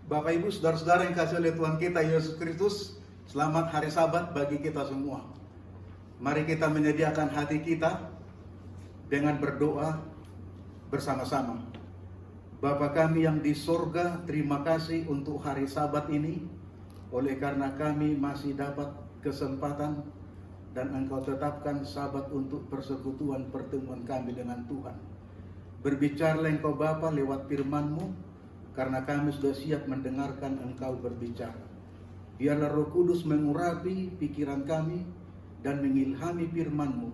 Bapak Ibu, saudara-saudara yang kasih oleh Tuhan kita Yesus Kristus, selamat hari Sabat bagi kita semua. Mari kita menyediakan hati kita dengan berdoa bersama-sama. Bapa kami yang di sorga, terima kasih untuk hari Sabat ini, oleh karena kami masih dapat kesempatan dan Engkau tetapkan Sabat untuk persekutuan pertemuan kami dengan Tuhan. Berbicaralah Engkau Bapa lewat firman-Mu, karena kami sudah siap mendengarkan Engkau berbicara. Biarlah Roh Kudus mengurapi pikiran kami dan mengilhami firman-Mu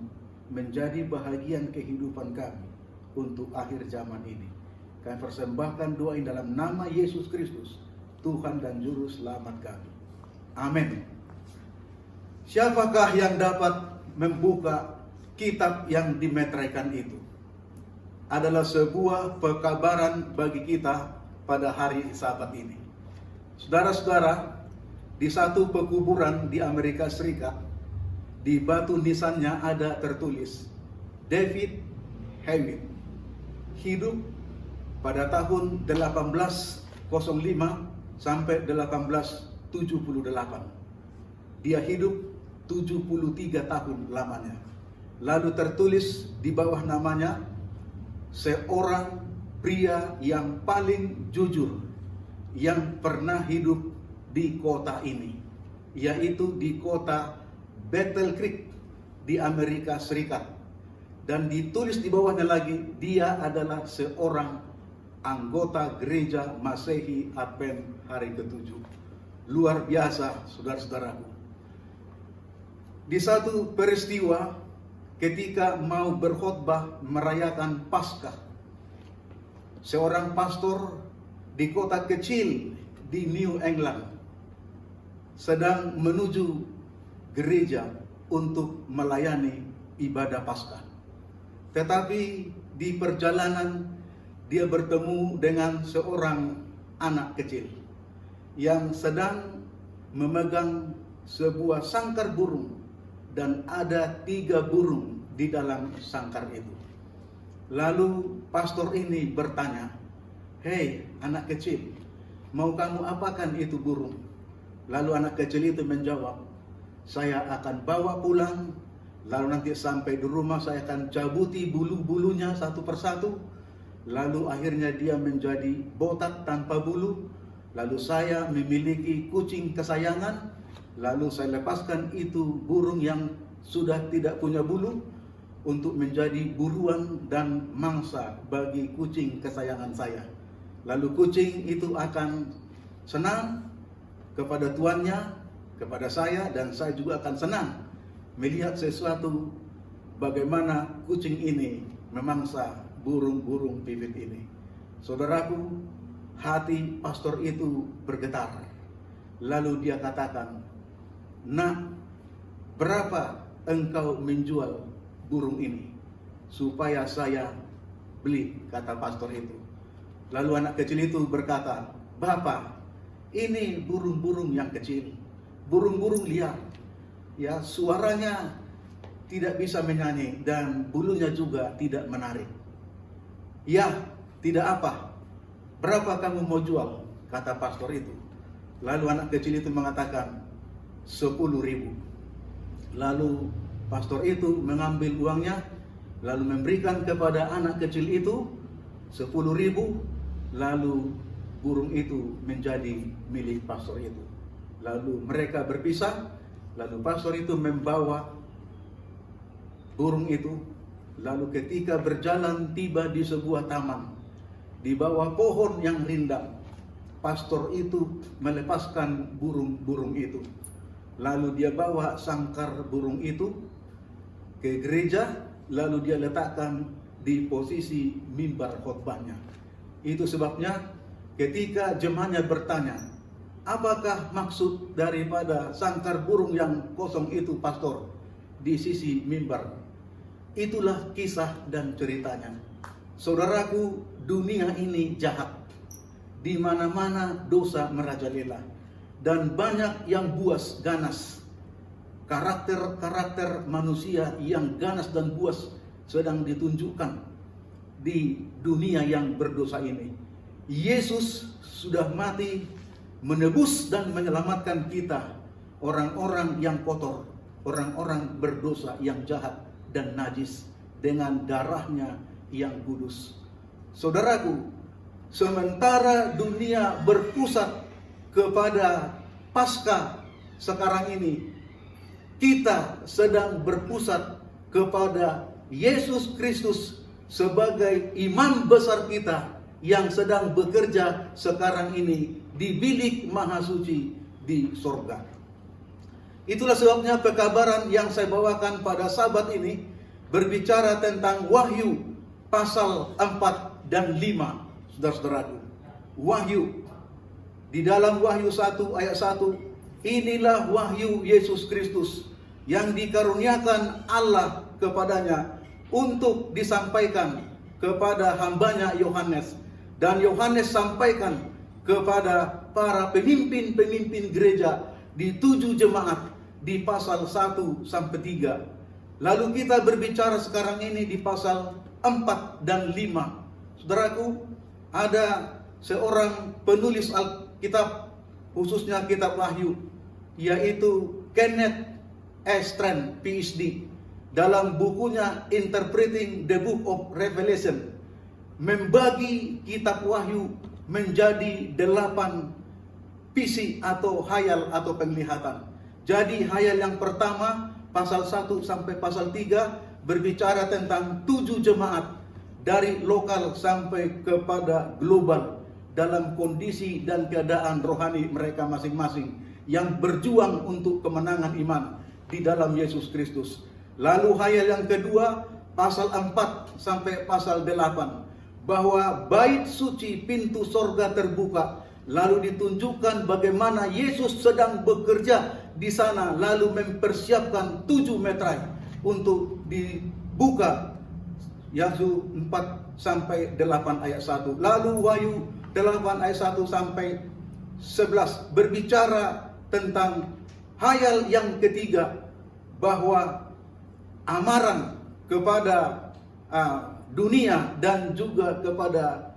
menjadi bahagian kehidupan kami untuk akhir zaman ini. Kami persembahkan doa ini dalam nama Yesus Kristus, Tuhan dan Juru Selamat kami. Amin. Siapakah yang dapat membuka kitab yang dimeteraikan itu? Adalah sebuah pekabaran bagi kita pada hari Sabat ini. Saudara-saudara, di satu pekuburan di Amerika Serikat, di batu nisannya ada tertulis David Hewitt, hidup pada tahun 1805 sampai 1878. Dia hidup 73 tahun lamanya. Lalu tertulis di bawah namanya, seorang pria yang paling jujur yang pernah hidup di kota ini, yaitu di kota Battle Creek di Amerika Serikat. Dan ditulis di bawahnya lagi, dia adalah seorang anggota gereja Masehi Advent hari ke-7. Luar biasa, saudara-saudaraku. Di satu peristiwa ketika mau berkhotbah merayakan Paskah, seorang pastor di kota kecil di New England sedang menuju gereja untuk melayani ibadah Paskah. Tetapi di perjalanan dia bertemu dengan seorang anak kecil yang sedang memegang sebuah sangkar burung, dan ada 3 burung di dalam sangkar itu. Lalu pastor ini bertanya, "Hei anak kecil, mau kamu apakan itu burung?" Lalu anak kecil itu menjawab, "Saya akan bawa pulang, lalu nanti sampai di rumah saya akan cabuti bulu-bulunya satu persatu, lalu akhirnya dia menjadi botak tanpa bulu, lalu saya memiliki kucing kesayangan, lalu saya lepaskan itu burung yang sudah tidak punya bulu untuk menjadi buruan dan mangsa bagi kucing kesayangan saya. Lalu kucing itu akan senang kepada tuannya, kepada saya, dan saya juga akan senang melihat sesuatu bagaimana kucing ini memangsa burung-burung pipit ini." Saudaraku, hati pastor itu bergetar. Lalu dia katakan, "Nak, berapa engkau menjual burung ini supaya saya beli?" kata pastor itu. Lalu anak kecil itu berkata, "Bapak, ini burung-burung yang kecil, burung-burung liar. Ya, suaranya tidak bisa menyanyi dan bulunya juga tidak menarik." "Ya, tidak apa. Berapa kamu mau jual?" kata pastor itu. Lalu anak kecil itu mengatakan, 10.000. Lalu pastor itu mengambil uangnya, lalu memberikan kepada anak kecil itu 10.000, lalu burung itu menjadi milik pastor itu. Lalu mereka berpisah, lalu pastor itu membawa burung itu, lalu ketika berjalan tiba di sebuah taman, di bawah pohon yang rindang, pastor itu melepaskan burung-burung itu. Lalu dia bawa sangkar burung itu ke gereja, lalu dia letakkan di posisi mimbar khotbahnya. Itu sebabnya ketika jemaatnya bertanya, "Apakah maksud daripada sangkar burung yang kosong itu, pastor, di sisi mimbar?" Itulah kisah dan ceritanya. Saudaraku, dunia ini jahat. Di mana-mana dosa merajalela. Dan banyak yang buas ganas. Karakter-karakter manusia yang ganas dan buas sedang ditunjukkan di dunia yang berdosa ini. Yesus sudah mati menebus dan menyelamatkan kita, orang-orang yang kotor, orang-orang berdosa yang jahat dan najis, dengan darahnya yang kudus. Saudaraku, sementara dunia berpusat kepada Paskah sekarang ini, kita sedang berpusat kepada Yesus Kristus sebagai imam besar kita yang sedang bekerja sekarang ini di bilik maha suci di sorga. Itulah sebabnya pekabaran yang saya bawakan pada Sabat ini berbicara tentang Wahyu pasal 4 dan 5, saudara-saudaraku. Wahyu. Di dalam Wahyu 1 ayat 1, inilah wahyu Yesus Kristus yang dikaruniakan Allah kepadanya untuk disampaikan kepada hambanya Yohanes. Dan Yohanes sampaikan kepada para pemimpin-pemimpin gereja di 7 jemaat di pasal 1 sampai 3. Lalu kita berbicara sekarang ini di pasal 4 dan 5. Saudaraku, ada seorang penulis Alkitab, khususnya kitab Wahyu, yaitu Kenneth S. Strand, PhD, dalam bukunya Interpreting the Book of Revelation, membagi kitab Wahyu menjadi 8 visi atau hayal atau penglihatan. Jadi hayal yang pertama, pasal 1 sampai pasal 3, berbicara tentang 7 jemaat dari lokal sampai kepada global dalam kondisi dan keadaan rohani mereka masing-masing yang berjuang untuk kemenangan iman di dalam Yesus Kristus. Lalu hayal yang kedua, pasal 4 sampai pasal 8, bahwa bait suci pintu sorga terbuka, lalu ditunjukkan bagaimana Yesus sedang bekerja di sana, lalu mempersiapkan 7 meterai untuk dibuka. Wahyu 4 sampai 8 ayat 1. Lalu Wahyu 8 ayat 1 sampai 11 berbicara tentang hayal yang ketiga, bahwa amaran kepada dunia dan juga kepada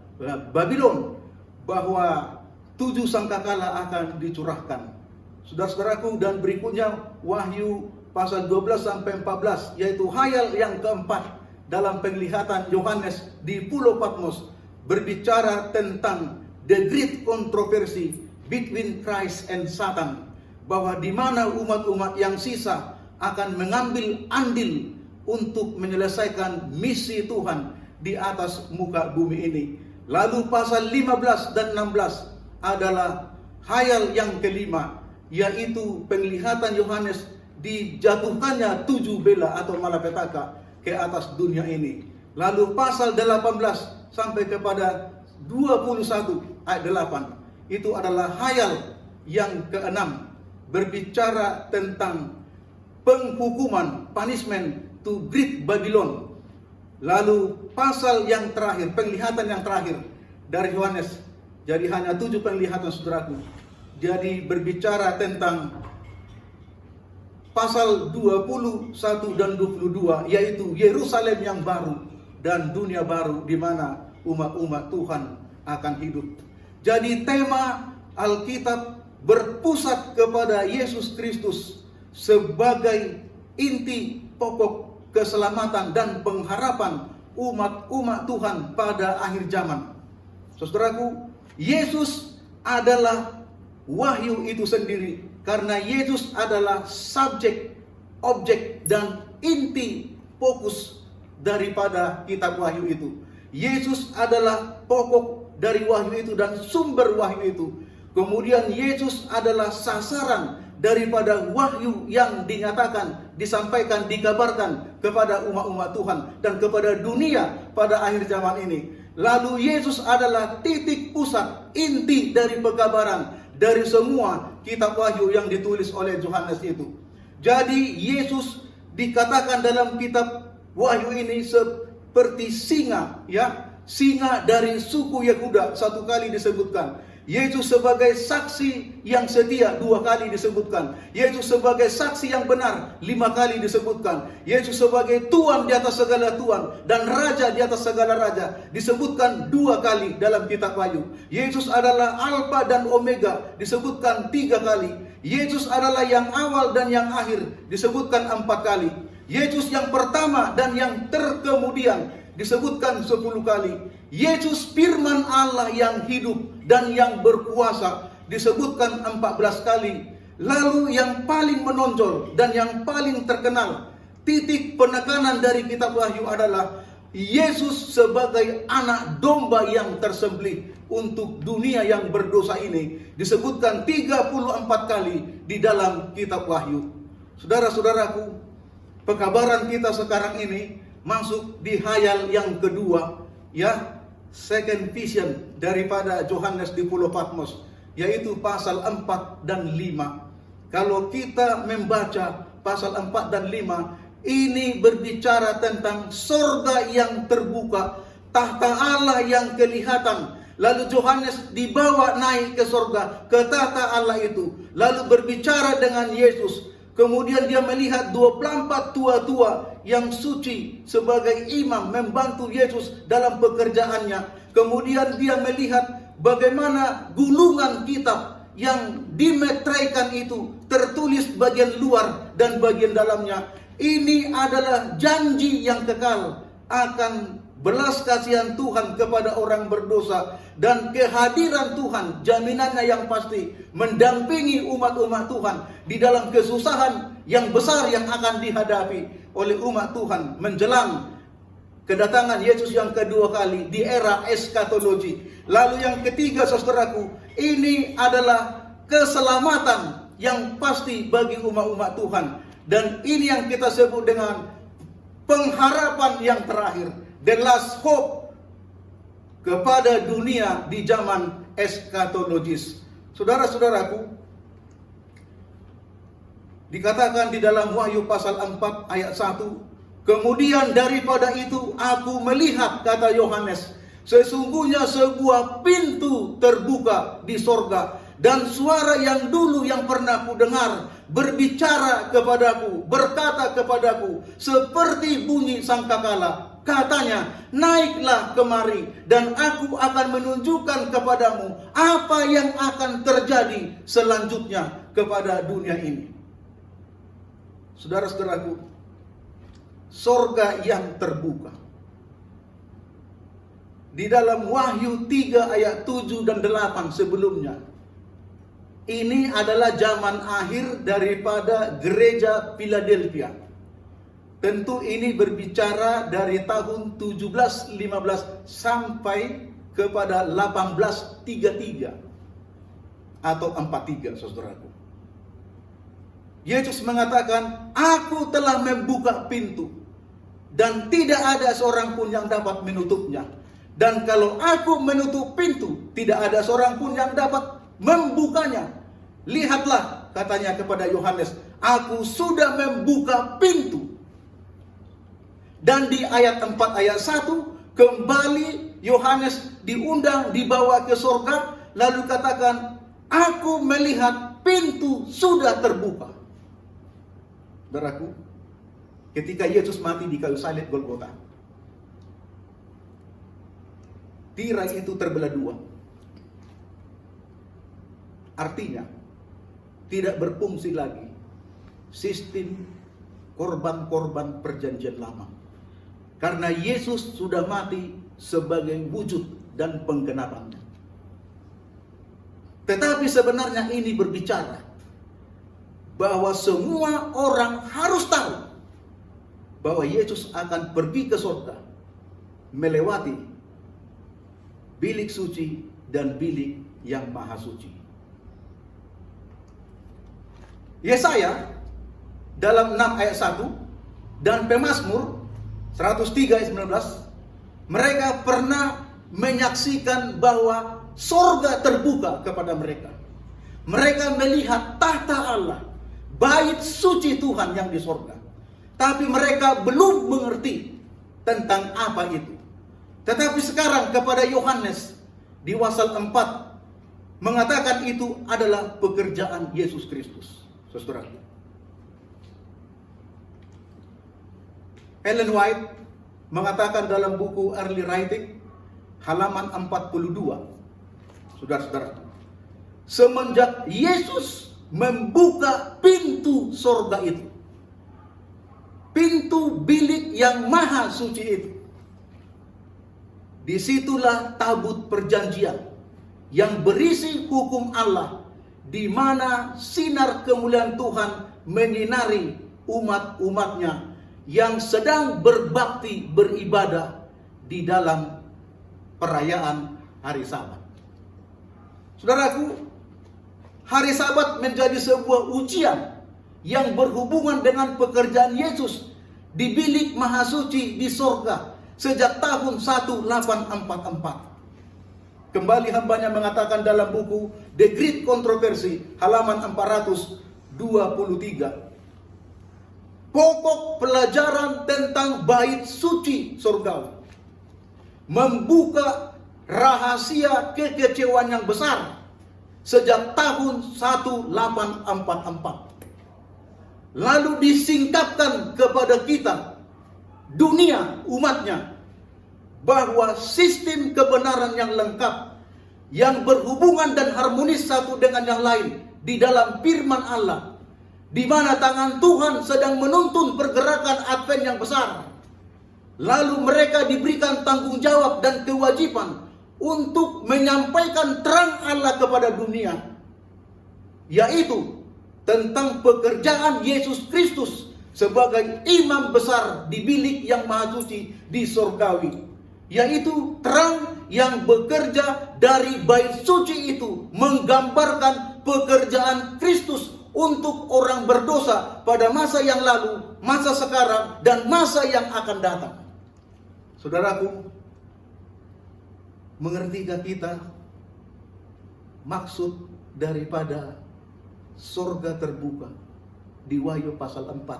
Babylon, bahwa 7 sangkakala akan dicurahkan. Saudara-saudaraku, dan berikutnya Wahyu pasal 12 sampai 14, yaitu hayal yang keempat dalam penglihatan Yohanes di Pulau Patmos, berbicara tentang the great controversy between Christ and Satan, bahwa di mana umat-umat yang sisa akan mengambil andil untuk menyelesaikan misi Tuhan di atas muka bumi ini. Lalu pasal 15 dan 16 adalah hayal yang kelima, yaitu penglihatan Yohanes dijatuhkannya 7 bela atau malapetaka ke atas dunia ini. Lalu pasal 18 sampai kepada 21 ayat 8, itu adalah hayal yang keenam, berbicara tentang penghukuman, punishment to great Babylon. Lalu pasal yang terakhir, penglihatan yang terakhir dari Yohanes, jadi hanya 7 penglihatan, saudaraku. Jadi berbicara tentang pasal 21 dan 22, yaitu Yerusalem yang baru dan dunia baru di mana umat-umat Tuhan akan hidup. Jadi tema Alkitab berpusat kepada Yesus Kristus sebagai inti pokok keselamatan dan pengharapan umat-umat Tuhan pada akhir zaman. Saudaraku, Yesus adalah wahyu itu sendiri, karena Yesus adalah subjek, objek, dan inti fokus daripada kitab Wahyu itu. Yesus adalah pokok dari wahyu itu dan sumber wahyu itu. Kemudian Yesus adalah sasaran daripada wahyu yang dinyatakan, disampaikan, dikabarkan kepada umat-umat Tuhan dan kepada dunia pada akhir zaman ini. Lalu Yesus adalah titik pusat, inti dari pekabaran dari semua kitab Wahyu yang ditulis oleh Yohanes itu. Jadi Yesus dikatakan dalam kitab Wahyu ini seperti singa, ya, singa dari suku Yehuda. Satu kali disebutkan Yesus sebagai saksi yang setia 2 kali disebutkan. Yesus sebagai saksi yang benar 5 kali disebutkan. Yesus sebagai Tuhan di atas segala Tuhan dan Raja di atas segala Raja disebutkan 2 kali dalam kitab Wahyu. Yesus adalah Alfa dan Omega disebutkan 3 kali. Yesus adalah yang awal dan yang akhir disebutkan 4 kali. Yesus yang pertama dan yang terkemudian disebutkan 10 kali. Yesus firman Allah yang hidup dan yang berkuasa disebutkan 14 kali. Lalu yang paling menonjol dan yang paling terkenal, titik penekanan dari kitab Wahyu adalah Yesus sebagai anak domba yang tersembelih untuk dunia yang berdosa ini disebutkan 34 kali di dalam kitab Wahyu. Saudara-saudaraku, pekabaran kita sekarang ini masuk di hayal yang kedua, ya, second vision daripada Yohanes di Pulau Patmos, yaitu pasal 4 dan 5. Kalau kita membaca pasal 4 dan 5, ini berbicara tentang sorga yang terbuka, tahta Allah yang kelihatan. Lalu Yohanes dibawa naik ke sorga, ke tahta Allah itu, lalu berbicara dengan Yesus. Kemudian dia melihat 24 tua-tua yang suci sebagai imam membantu Yesus dalam pekerjaannya. Kemudian dia melihat bagaimana gulungan kitab yang dimetraikan itu tertulis bagian luar dan bagian dalamnya. Ini adalah janji yang kekal akan belas kasihan Tuhan kepada orang berdosa dan kehadiran Tuhan, jaminannya yang pasti mendampingi umat-umat Tuhan di dalam kesusahan yang besar yang akan dihadapi oleh umat Tuhan menjelang kedatangan Yesus yang kedua kali di era eskatologi. Lalu yang ketiga, saudaraku, ini adalah keselamatan yang pasti bagi umat-umat Tuhan, dan ini yang kita sebut dengan pengharapan yang terakhir, the last hope kepada dunia di zaman eskatologis. Saudara-saudaraku, dikatakan di dalam Wahyu pasal 4 ayat 1, kemudian daripada itu aku melihat, kata Yohanes, sesungguhnya sebuah pintu terbuka di sorga, dan suara yang dulu yang pernah ku dengar berbicara kepadaku, berkata kepadaku seperti bunyi sangkakala. Katanya, naiklah kemari dan aku akan menunjukkan kepadamu apa yang akan terjadi selanjutnya kepada dunia ini. Saudara-saudaraku, sorga yang terbuka. Di dalam Wahyu 3 ayat 7 dan 8 sebelumnya, ini adalah zaman akhir daripada gereja Philadelphia. Tentu ini berbicara dari tahun 1715 sampai kepada 1833 atau 43, saudaraku. Yesus mengatakan, aku telah membuka pintu dan tidak ada seorang pun yang dapat menutupnya. Dan kalau aku menutup pintu, tidak ada seorang pun yang dapat membukanya. Lihatlah, katanya kepada Yohanes, aku sudah membuka pintu. Dan di ayat 4 ayat 1, kembali Yohanes diundang, dibawa ke sorga, lalu katakan, aku melihat pintu sudah terbuka. Saudaraku, ketika Yesus mati di kayu salib Golgota, tirai itu terbelah dua. Artinya, tidak berfungsi lagi sistem korban-korban perjanjian lama. Karena Yesus sudah mati sebagai wujud dan penggenapannya. Tetapi sebenarnya ini berbicara bahwa semua orang harus tahu bahwa Yesus akan pergi ke surga, melewati bilik suci dan bilik yang maha suci. Yesaya dalam 6 ayat 1 dan Pemazmur 103 ayat 19, mereka pernah menyaksikan bahwa surga terbuka kepada mereka. Mereka melihat tahta Allah, bait suci Tuhan yang di surga. Tapi mereka belum mengerti tentang apa itu. Tetapi sekarang kepada Yohanes di pasal 4 mengatakan itu adalah pekerjaan Yesus Kristus. Saudara, Ellen White mengatakan dalam buku Early Writing halaman 42, saudara-saudara, semenjak Yesus membuka pintu sorga itu, pintu bilik yang maha suci itu, disitulah tabut perjanjian yang berisi hukum Allah, di mana sinar kemuliaan Tuhan menyinari umat-umatnya yang sedang berbakti beribadah di dalam perayaan hari Sabat. Saudaraku, hari Sabat menjadi sebuah ujian yang berhubungan dengan pekerjaan Yesus di bilik maha suci di sorga sejak tahun 1844. Kembali hambanya mengatakan dalam buku The Great Controversy halaman 423. Pokok pelajaran tentang bait suci surgawi membuka rahasia kekecewaan yang besar sejak tahun 1844. Lalu disingkapkan kepada kita, dunia, umatnya, bahwa sistem kebenaran yang lengkap, yang berhubungan dan harmonis satu dengan yang lain di dalam firman Allah, di mana tangan Tuhan sedang menuntun pergerakan Advent yang besar. Lalu mereka diberikan tanggung jawab dan kewajiban untuk menyampaikan terang Allah kepada dunia, yaitu tentang pekerjaan Yesus Kristus sebagai imam besar di bilik yang maha suci di sorgawi, yaitu terang yang bekerja dari bait suci itu menggambarkan pekerjaan Kristus untuk orang berdosa pada masa yang lalu, masa sekarang, dan masa yang akan datang. Saudaraku, mengertikah kita maksud daripada sorga terbuka di Wahyu pasal 4,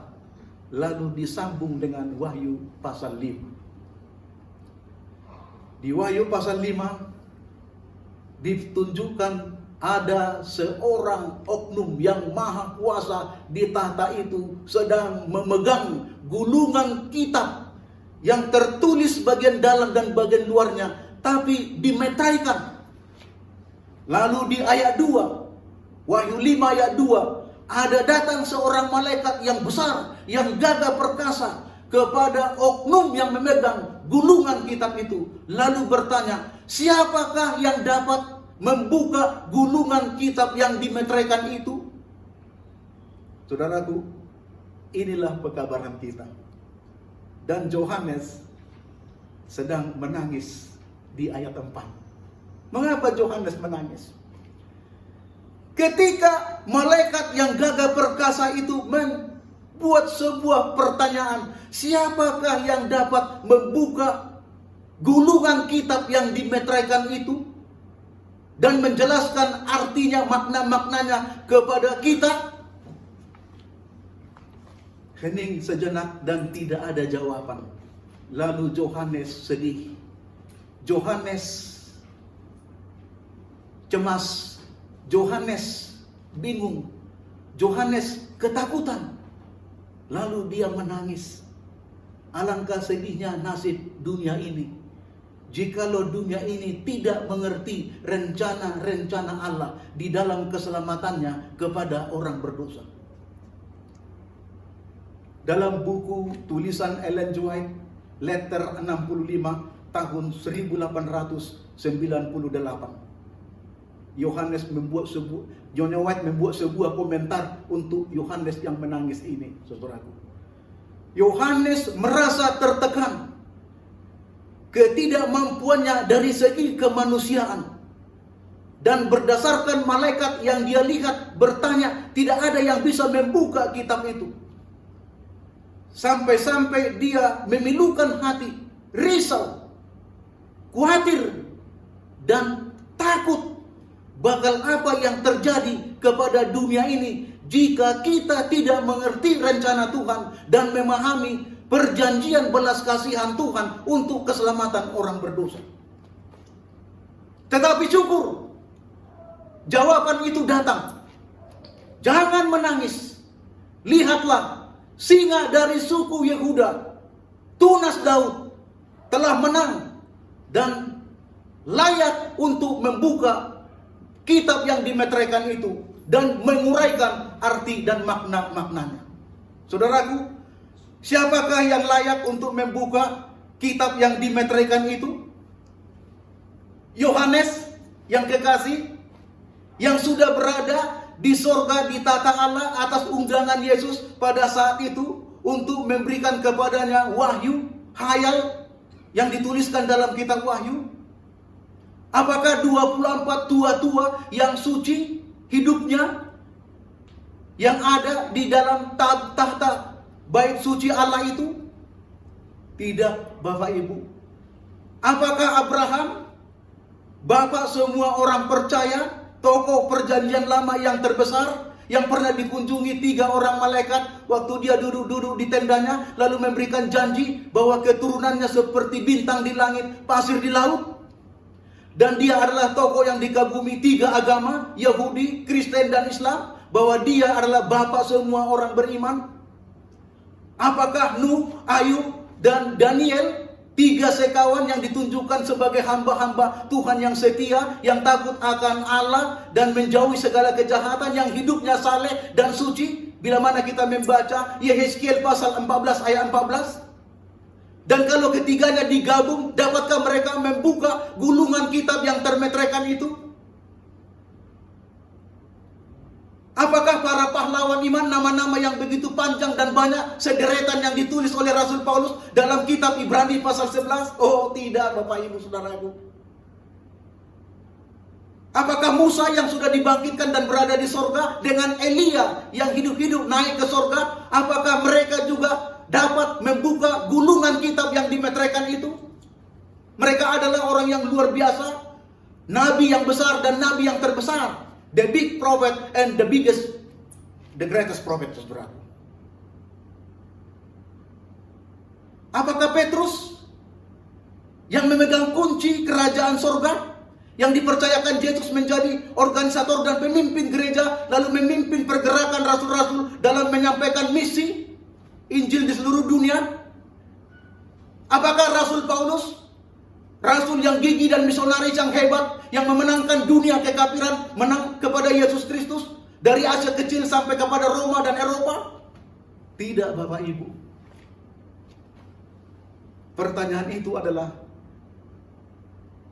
lalu disambung dengan Wahyu pasal 5. Di Wahyu pasal 5 ditunjukkan ada seorang oknum yang maha kuasa di tahta itu sedang memegang gulungan kitab yang tertulis bagian dalam dan bagian luarnya, tapi dimetraikan. Lalu di ayat 2, Wahyu 5 ayat 2, ada datang seorang malaikat yang besar, yang gagah perkasa kepada oknum yang memegang gulungan kitab itu, lalu bertanya, siapakah yang dapat membuka gulungan kitab yang dimetraikan itu? Saudaraku, inilah pekabaran kita. Dan Yohanes sedang menangis di ayat 4. Mengapa Yohanes menangis? Ketika malaikat yang gagah perkasa itu membuat sebuah pertanyaan, siapakah yang dapat membuka gulungan kitab yang dimetraikan itu dan menjelaskan artinya, makna-maknanya kepada kita? Hening sejenak dan tidak ada jawaban. Lalu Yohanes sedih. Yohanes cemas. Yohanes bingung. Yohanes ketakutan. Lalu dia menangis. Alangkah sedihnya nasib dunia ini, jikalau dunia ini tidak mengerti rencana-rencana Allah di dalam keselamatannya kepada orang berdosa. Dalam buku tulisan Ellen White, Letter 65 tahun 1898, John White membuat sebuah komentar untuk Yohanes yang menangis ini, saudaraku. Yohanes merasa tertekan ketidakmampuannya dari segi kemanusiaan, dan berdasarkan malaikat yang dia lihat bertanya, tidak ada yang bisa membuka kitab itu. Sampai-sampai dia memilukan hati, risau, khawatir, dan takut bakal apa yang terjadi kepada dunia ini jika kita tidak mengerti rencana Tuhan dan memahami perjanjian belas kasihan Tuhan untuk keselamatan orang berdosa. Tetapi syukur, jawaban itu datang. Jangan menangis. Lihatlah, singa dari suku Yehuda, tunas Daud, telah menang dan layak untuk membuka kitab yang dimeteraikan itu dan menguraikan arti dan makna-maknanya. Saudaraku, siapakah yang layak untuk membuka kitab yang dimeteraikan itu? Yohanes yang kekasih, yang sudah berada di sorga di tata Allah atas undangan Yesus pada saat itu untuk memberikan kepadanya wahyu, khayal yang dituliskan dalam kitab Wahyu. Apakah 24 tua-tua yang suci hidupnya yang ada di dalam tahta bait suci Allah itu? Tidak, Bapak Ibu. Apakah Abraham, bapak semua orang percaya, tokoh perjanjian lama yang terbesar, yang pernah dikunjungi 3 orang malaikat waktu dia duduk-duduk di tendanya, lalu memberikan janji bahwa keturunannya seperti bintang di langit, pasir di laut? Dan dia adalah tokoh yang dikagumi 3 agama, Yahudi, Kristen, dan Islam, bahwa dia adalah bapak semua orang beriman. Apakah Nuh, Ayub, dan Daniel, 3 sekawan yang ditunjukkan sebagai hamba-hamba Tuhan yang setia, yang takut akan Allah dan menjauhi segala kejahatan, yang hidupnya saleh dan suci? Bila mana kita membaca Yehezkiel pasal 14 ayat 14. Dan kalau ketiganya digabung, dapatkah mereka membuka gulungan kitab yang termeteraikan itu? Apakah para pahlawan iman, nama-nama yang begitu panjang dan banyak sederetan yang ditulis oleh Rasul Paulus dalam kitab Ibrani pasal 11? Oh tidak, Bapak Ibu Saudaraku. Apakah Musa yang sudah dibangkitkan dan berada di sorga dengan Elia yang hidup-hidup naik ke sorga, apakah mereka juga dapat membuka gulungan kitab yang dimeteraikan itu? Mereka adalah orang yang luar biasa, nabi yang besar dan nabi yang terbesar. The big prophet and the greatest prophet, saudara. Apakah Petrus yang memegang kunci kerajaan sorga, yang dipercayakan Yesus menjadi organisator dan pemimpin gereja, lalu memimpin pergerakan rasul-rasul dalam menyampaikan misi Injil di seluruh dunia? Apakah Rasul Paulus, rasul yang gigih dan misionaris yang hebat, yang memenangkan dunia kekafiran, menang kepada Yesus Kristus dari Asia kecil sampai kepada Roma dan Eropa? Tidak, Bapak Ibu. Pertanyaan itu adalah,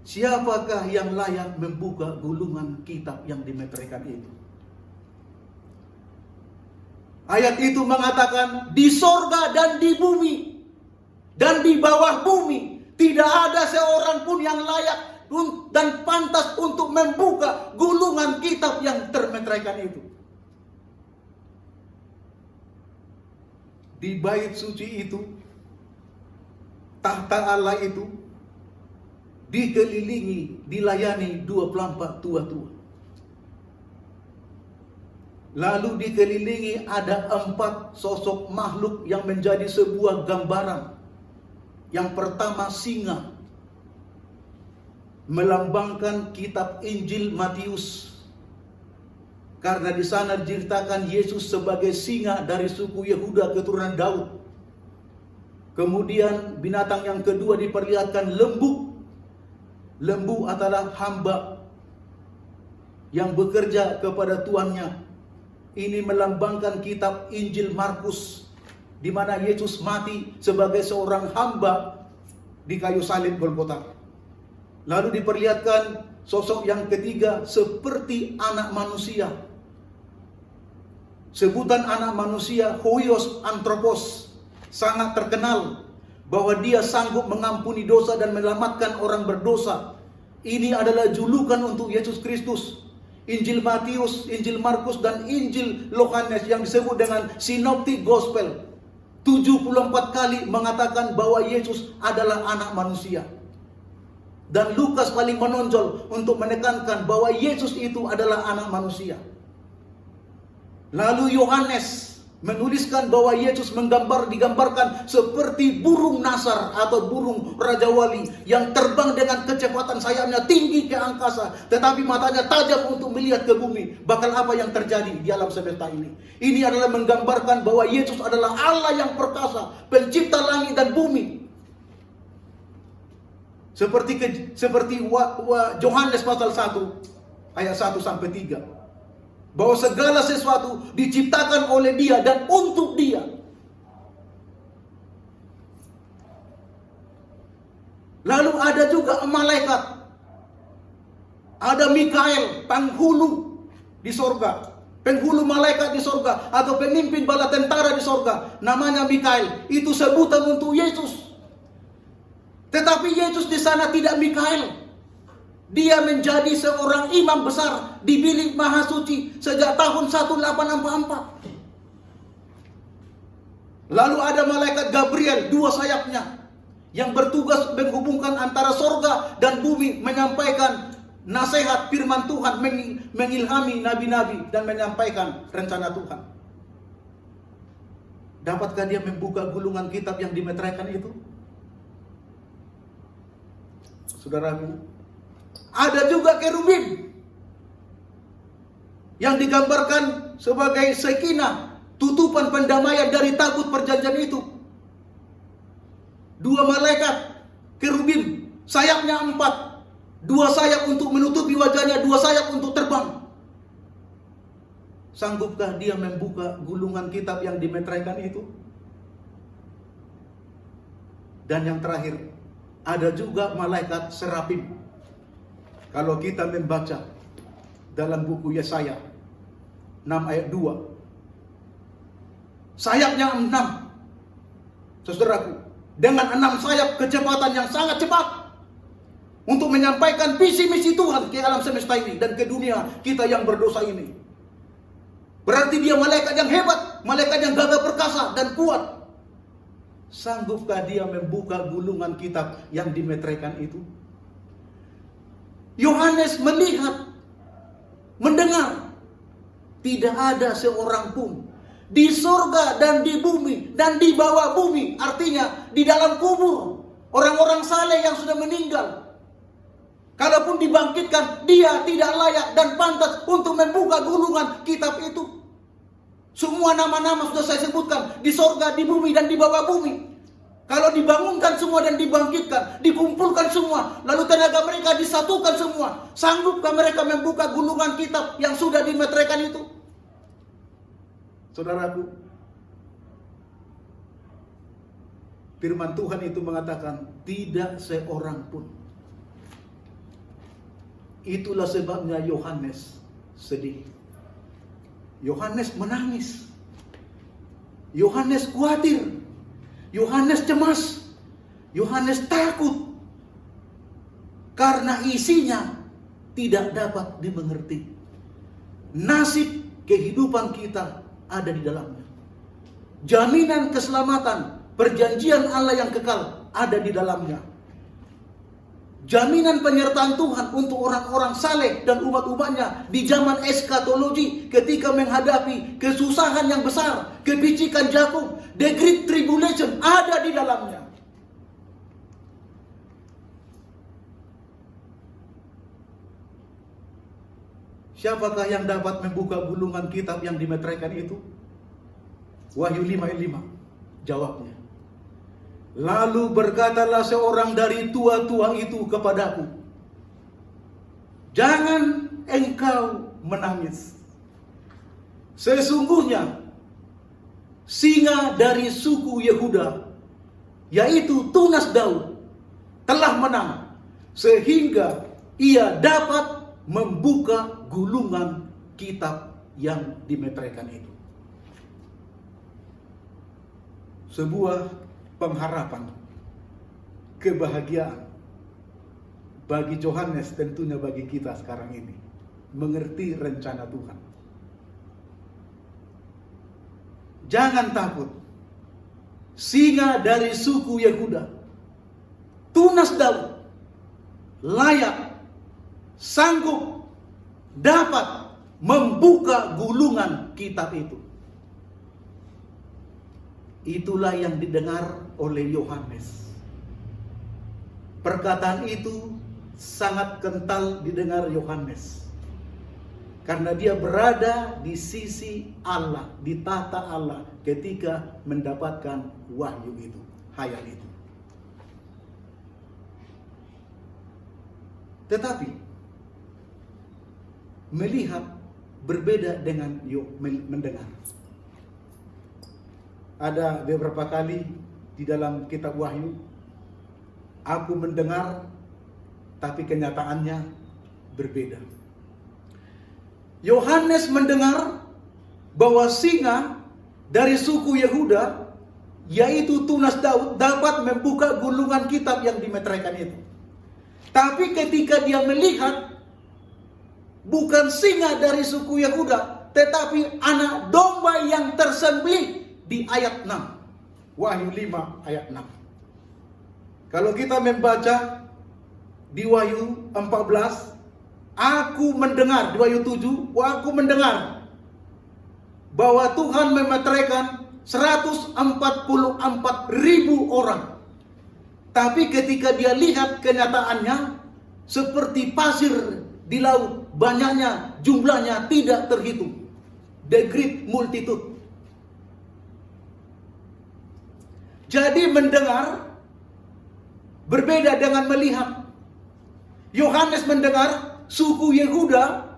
siapakah yang layak membuka gulungan kitab yang dimeteraikan itu? Ayat itu mengatakan, di sorga dan di bumi dan di bawah bumi tidak ada seorang pun yang layak dan pantas untuk membuka gulungan kitab yang termeteraikan itu. Di bait suci itu, tahta Allah itu dikelilingi, dilayani 24 tua-tua. Lalu dikelilingi ada 4 sosok makhluk yang menjadi sebuah gambaran. Yang pertama singa, melambangkan kitab Injil Matius. Karena di sana diceritakan Yesus sebagai singa dari suku Yehuda keturunan Daud. Kemudian binatang yang kedua diperlihatkan lembu. Lembu adalah hamba yang bekerja kepada tuannya. Ini melambangkan kitab Injil Markus, di mana Yesus mati sebagai seorang hamba di kayu salib Golgota. Lalu diperlihatkan sosok yang ketiga seperti anak manusia. Sebutan anak manusia Hoios Anthropos sangat terkenal bahwa dia sanggup mengampuni dosa dan menyelamatkan orang berdosa. Ini adalah julukan untuk Yesus Kristus. Injil Matius, Injil Markus, dan Injil Yohanes yang disebut dengan Synoptic Gospel 74 kali mengatakan bahwa Yesus adalah anak manusia. Dan Lukas paling menonjol untuk menekankan bahwa Yesus itu adalah anak manusia. Lalu Yohanes menuliskan bahwa Yesus digambarkan seperti burung nasar atau burung Raja Wali yang terbang dengan kecepatan sayapnya tinggi ke angkasa, tetapi matanya tajam untuk melihat ke bumi. Bakal apa yang terjadi di alam semesta ini? Ini adalah menggambarkan bahwa Yesus adalah Allah yang perkasa, pencipta langit dan bumi. Seperti Yohanes pasal 1 ayat 1 sampai 3. Bahwa segala sesuatu diciptakan oleh Dia dan untuk Dia. Lalu ada juga malaikat. Ada Mikael, penghulu di sorga. Penghulu malaikat di sorga. Atau pemimpin bala tentara di sorga. Namanya Mikael. Itu sebutan untuk Yesus. Tetapi Yesus di sana tidak Mikael. Dia menjadi seorang imam besar di bilik maha suci sejak tahun 1844. Lalu ada malaikat Gabriel, 2 sayapnya, yang bertugas menghubungkan antara sorga dan bumi, menyampaikan nasihat firman Tuhan, mengilhami nabi-nabi dan menyampaikan rencana Tuhan. Dapatkah dia membuka gulungan kitab yang dimeteraikan itu? Saudaraku, ada juga kerubin yang digambarkan sebagai Sekinah, tutupan pendamaian dari tabut perjanjian itu. 2 malaikat kerubin, sayapnya 4, 2 sayap untuk menutupi wajahnya, 2 sayap untuk terbang. Sanggupkah dia membuka gulungan kitab yang dimeteraikan itu? Dan yang terakhir, ada juga malaikat serafim. Kalau kita membaca dalam buku Yesaya 6 ayat 2, sayapnya 6. Saudaraku, dengan 6 sayap kecepatan yang sangat cepat untuk menyampaikan visi misi Tuhan ke alam semesta ini dan ke dunia kita yang berdosa ini. Berarti dia malaikat yang hebat, malaikat yang gagah perkasa dan kuat. Sanggupkah dia membuka gulungan kitab yang dimeteraikan itu? Yohanes melihat, mendengar, tidak ada seorang pun di sorga dan di bumi dan di bawah bumi, artinya di dalam kubur, orang-orang saleh yang sudah meninggal. Kalaupun dibangkitkan, dia tidak layak dan pantas untuk membuka gulungan kitab itu. Semua nama-nama sudah saya sebutkan, di sorga, di bumi dan di bawah bumi. Kalau dibangunkan semua dan dibangkitkan, dikumpulkan semua, lalu tenaga mereka disatukan semua, sanggupkah mereka membuka gulungan kitab yang sudah dimeteraikan itu? Saudaraku, firman Tuhan itu mengatakan tidak seorang pun. Itulah sebabnya Yohanes sedih. Yohanes menangis. Yohanes khawatir. Yohanes cemas, Yohanes takut, karena isinya tidak dapat dimengerti. Nasib kehidupan kita ada di dalamnya. Jaminan keselamatan, perjanjian Allah yang kekal ada di dalamnya. Jaminan penyertaan Tuhan untuk orang-orang saleh dan umat-umatnya di zaman eskatologi ketika menghadapi kesusahan yang besar, kepicikan Jakub, the great tribulation ada di dalamnya. Siapakah yang dapat membuka gulungan kitab yang dimeteraikan itu? Wahyu 5 ayat 5 jawabnya. Lalu berkatalah seorang dari tua-tua itu kepadaku, jangan engkau menangis. Sesungguhnya singa dari suku Yehuda, yaitu Tunas Daud, telah menang, sehingga ia dapat membuka gulungan kitab yang dimeteraikan itu. Sebuah pengharapan, kebahagiaan bagi Yohanes, tentunya bagi kita sekarang ini, mengerti rencana Tuhan. Jangan takut, singa dari suku Yehuda, Tunas Daud, layak, sanggup, dapat membuka gulungan kitab itu. Itulah yang didengar oleh Yohanes. Perkataan itu sangat kental didengar Yohanes. Karena dia berada di sisi Allah, di tahta Allah ketika mendapatkan wahyu itu, hayal itu. Tetapi melihat berbeda dengan mendengar. Ada beberapa kali di dalam kitab Wahyu, aku mendengar tapi kenyataannya berbeda. Yohanes mendengar bahwa singa dari suku Yehuda, yaitu tunas Daud, dapat membuka gulungan kitab yang dimeteraikan itu. Tapi ketika dia melihat bukan singa dari suku Yehuda, tetapi anak domba yang tersembelih di ayat 6. Wahyu 5 ayat 6. Kalau kita membaca di Wahyu 14, aku mendengar, di Wahyu 7, aku mendengar bahwa Tuhan memeteraikan 144.000 orang. Tapi ketika dia lihat kenyataannya, seperti pasir di laut, banyaknya, jumlahnya tidak terhitung. The great multitude. Jadi mendengar berbeda dengan melihat. Yohanes mendengar suku Yehuda,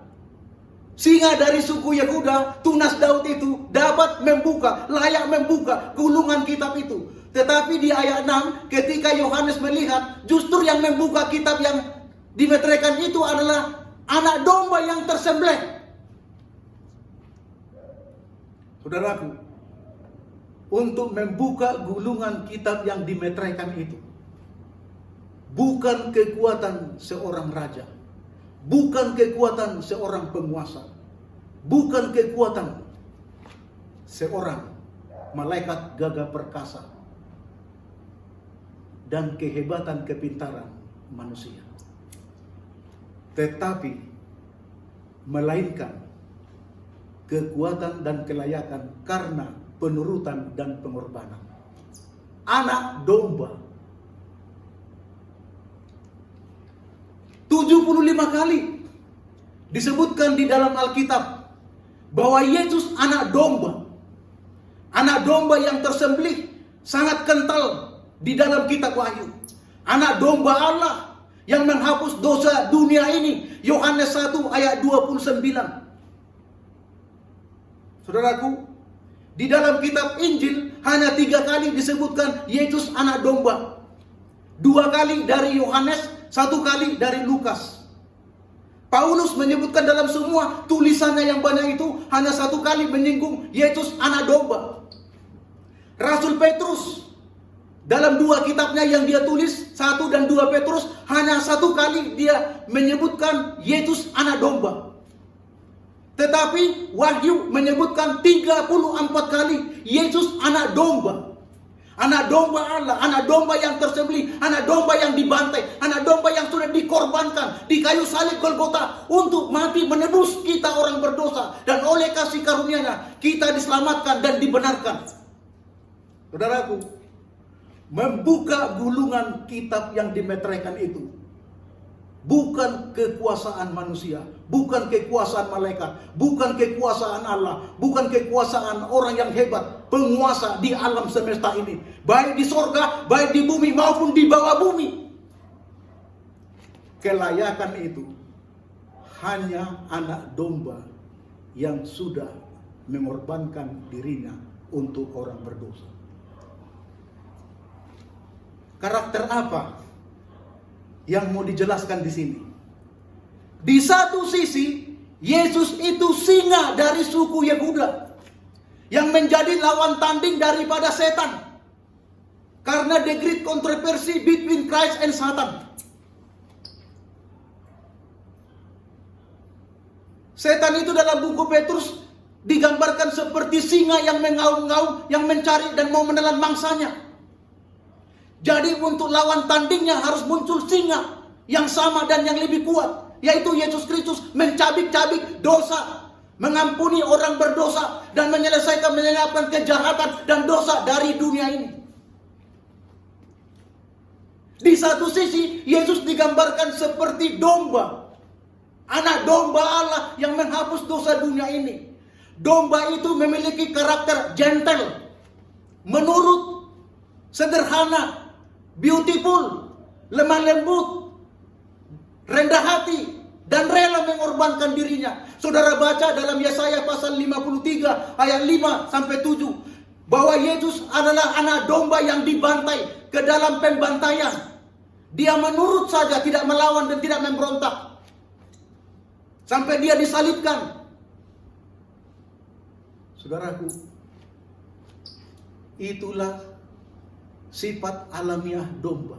singa dari suku Yehuda, tunas Daud itu dapat membuka, layak membuka gulungan kitab itu. Tetapi di ayat 6 ketika Yohanes melihat, justru yang membuka kitab yang dimeteraikan itu adalah anak domba yang tersembelih. Saudaraku, untuk membuka gulungan kitab yang dimeteraikan itu bukan kekuatan seorang raja, bukan kekuatan seorang penguasa, bukan kekuatan seorang malaikat gagah perkasa dan kehebatan kepintaran manusia, tetapi melainkan kekuatan dan kelayakan karena penurutan dan pengorbanan anak domba. 75 kali disebutkan di dalam Alkitab bahwa Yesus anak domba. Anak domba yang tersembelih sangat kental di dalam kitab Wahyu. Anak domba Allah yang menghapus dosa dunia ini. Yohanes 1 ayat 29. Saudaraku, di dalam kitab Injil hanya 3 kali disebutkan Yesus anak domba. 2 kali dari Yohanes, 1 kali dari Lukas. Paulus menyebutkan dalam semua tulisannya yang banyak itu hanya 1 kali menyinggung Yesus anak domba. Rasul Petrus dalam 2 kitabnya yang dia tulis, 1 dan 2 Petrus, hanya 1 kali dia menyebutkan Yesus anak domba. Tetapi Wahyu menyebutkan 34 kali Yesus anak domba. Anak domba Allah, anak domba yang tersembelih, anak domba yang dibantai, anak domba yang sudah dikorbankan di kayu salib Golgota untuk mati menebus kita orang berdosa. Dan oleh kasih karunia-Nya kita diselamatkan dan dibenarkan. Saudaraku, membuka gulungan kitab yang dimeteraikan itu bukan kekuasaan manusia, bukan kekuasaan malaikat, bukan kekuasaan Allah, bukan kekuasaan orang yang hebat, penguasa di alam semesta ini, baik di sorga, baik di bumi maupun di bawah bumi. Kelayakan itu hanya anak domba yang sudah mengorbankan dirinya untuk orang berdosa. Karakter apa yang mau dijelaskan di sini? Di satu sisi, Yesus itu singa dari suku Yehuda yang menjadi lawan tanding daripada setan. Karena the great controversy between Christ and Satan. Setan itu dalam buku Petrus digambarkan seperti singa yang mengaum-ngaum, yang mencari dan mau menelan mangsanya. Jadi untuk lawan tandingnya harus muncul singa yang sama dan yang lebih kuat, yaitu Yesus Kristus mencabik-cabik dosa mengampuni orang berdosa, dan menyelesaikan kejahatan dan dosa dari dunia ini. Di satu sisi, Yesus digambarkan seperti domba, anak domba Allah yang menghapus dosa dunia ini. Domba itu memiliki karakter gentle, menurut, sederhana, beautiful, lemah lembut, rendah hati, dan rela mengorbankan dirinya. Saudara baca dalam Yesaya pasal 53 ayat 5 sampai 7 bahwa Yesus adalah anak domba yang dibantai ke dalam pembantaian. Dia menurut saja, tidak melawan dan tidak memberontak, sampai dia disalibkan. Saudaraku, itulah sifat alamiah domba,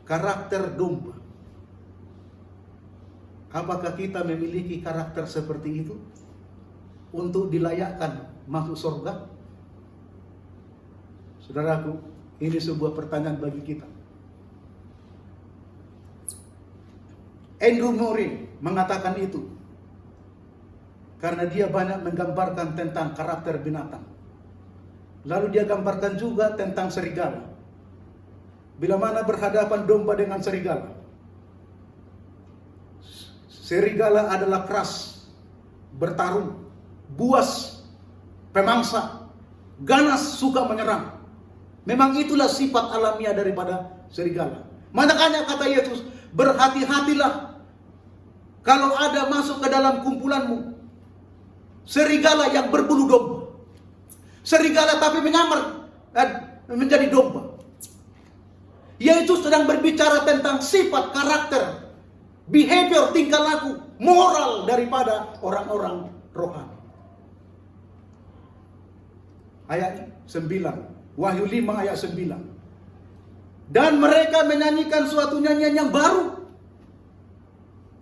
karakter domba. Apakah kita memiliki karakter seperti itu untuk dilayakkan masuk surga? Saudaraku, ini sebuah pertanyaan bagi kita. Andrew Murray mengatakan itu karena dia banyak menggambarkan tentang karakter binatang. Lalu dia gambarkan juga tentang serigala. Bila mana berhadapan domba dengan serigala, serigala adalah keras, bertarung, buas, pemangsa, ganas, suka menyerang. Memang itulah sifat alamiah daripada serigala. Makanya kata Yesus, berhati-hatilah kalau ada masuk ke dalam kumpulanmu serigala yang berbulu domba. Serigala tapi menyamar menjadi domba. Yesus sedang berbicara tentang sifat, karakter, behavior, tingkah laku, moral daripada orang-orang rohani. Ayat 9, Wahyu 5 ayat 9. Dan mereka menyanyikan suatu nyanyian yang baru.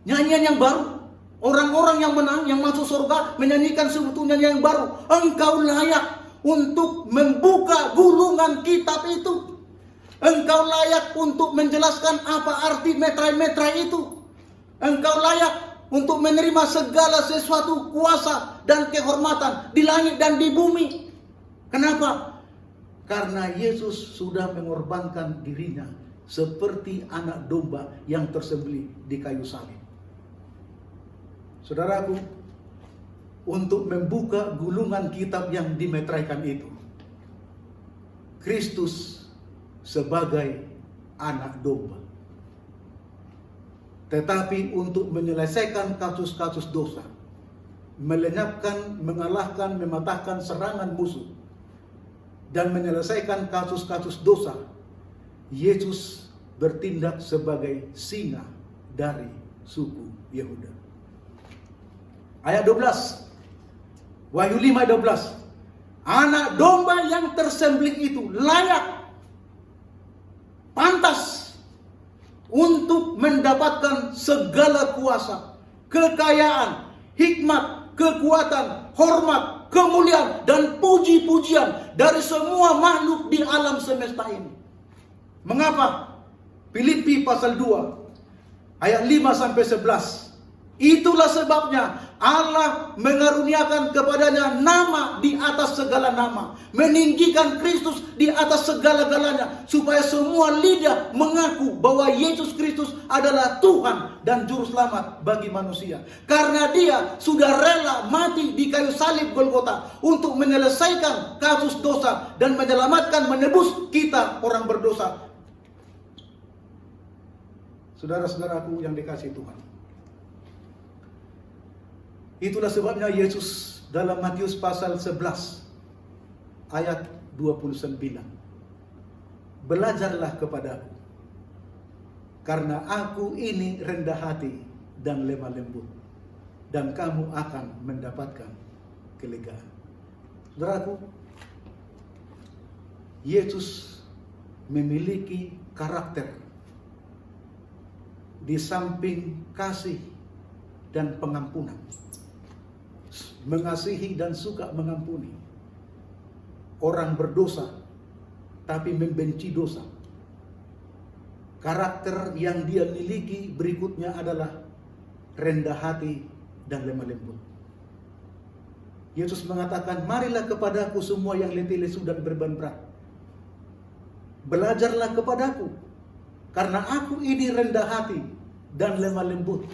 Nyanyian yang baru. Orang-orang yang menang, yang masuk surga, menyanyikan suatu nyanyian yang baru. Engkau layak untuk membuka gulungan kitab itu. Engkau layak untuk menjelaskan apa arti metrai-metrai itu. Engkau layak untuk menerima segala sesuatu kuasa dan kehormatan di langit dan di bumi. Kenapa? Karena Yesus sudah mengorbankan dirinya seperti anak domba yang tersembelih di kayu salib. Saudaraku, untuk membuka gulungan kitab yang dimetraikan itu, Kristus sebagai anak domba. Tetapi untuk menyelesaikan kasus-kasus dosa, melenyapkan, mengalahkan, mematahkan serangan musuh, dan menyelesaikan kasus-kasus dosa, Yesus bertindak sebagai singa dari suku Yehuda. Ayat 12, Wahyu 5 ayat 12. Anak domba yang tersembelih itu layak, pantas untuk mendapatkan segala kuasa, kekayaan, hikmat, kekuatan, hormat, kemuliaan, dan puji-pujian dari semua makhluk di alam semesta ini. Mengapa? Filipi pasal 2 ayat 5 sampai 11. Itulah sebabnya Allah mengaruniakan kepadanya nama di atas segala nama, meninggikan Kristus di atas segala-galanya, supaya semua lidah mengaku bahwa Yesus Kristus adalah Tuhan dan Juru Selamat bagi manusia. Karena Dia sudah rela mati di kayu salib Golgota untuk menyelesaikan kasus dosa dan menyelamatkan, menebus kita orang berdosa. Saudara-saudaraku yang dikasihi Tuhan, itulah sebabnya Yesus dalam Matius pasal 11 ayat 29. Belajarlah kepadaku, karena aku ini rendah hati dan lemah lembut, dan kamu akan mendapatkan kelegaan. Saudaraku, Yesus memiliki karakter di samping kasih dan pengampunan. Mengasihi dan suka mengampuni orang berdosa, tapi membenci dosa. Karakter yang dia miliki berikutnya adalah rendah hati dan lemah lembut. Yesus mengatakan, marilah kepadaku semua yang letih lesu dan beban berat. Belajarlah kepadaku, karena aku ini rendah hati dan lemah lembut.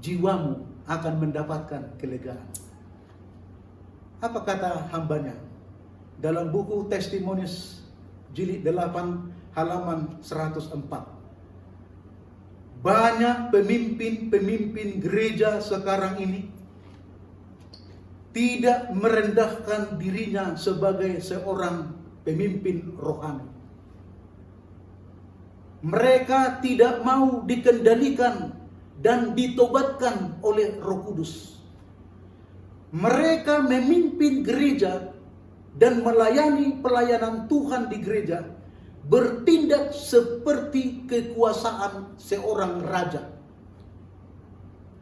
Jiwamu akan mendapatkan kelegaan. Apa kata hambanya? Dalam buku Testimonies jilid 8 halaman 104. Banyak pemimpin-pemimpin gereja sekarang ini tidak merendahkan dirinya sebagai seorang pemimpin rohani. Mereka tidak mau dikendalikan dan ditobatkan oleh Roh Kudus. Mereka memimpin gereja dan melayani pelayanan Tuhan di gereja, bertindak seperti kekuasaan seorang raja.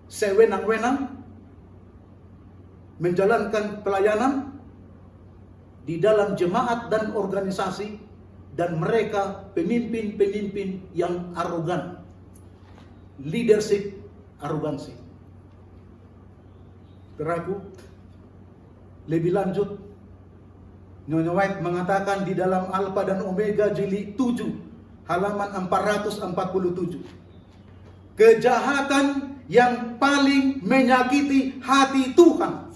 Sewenang-wenang menjalankan pelayanan di dalam jemaat dan organisasi, dan mereka pemimpin-pemimpin yang arogan. Leadership arogansi. Saudaraku, lebih lanjut, Nyonya White mengatakan di dalam Alfa dan Omega jilid 7 halaman 447. Kejahatan yang paling menyakiti hati Tuhan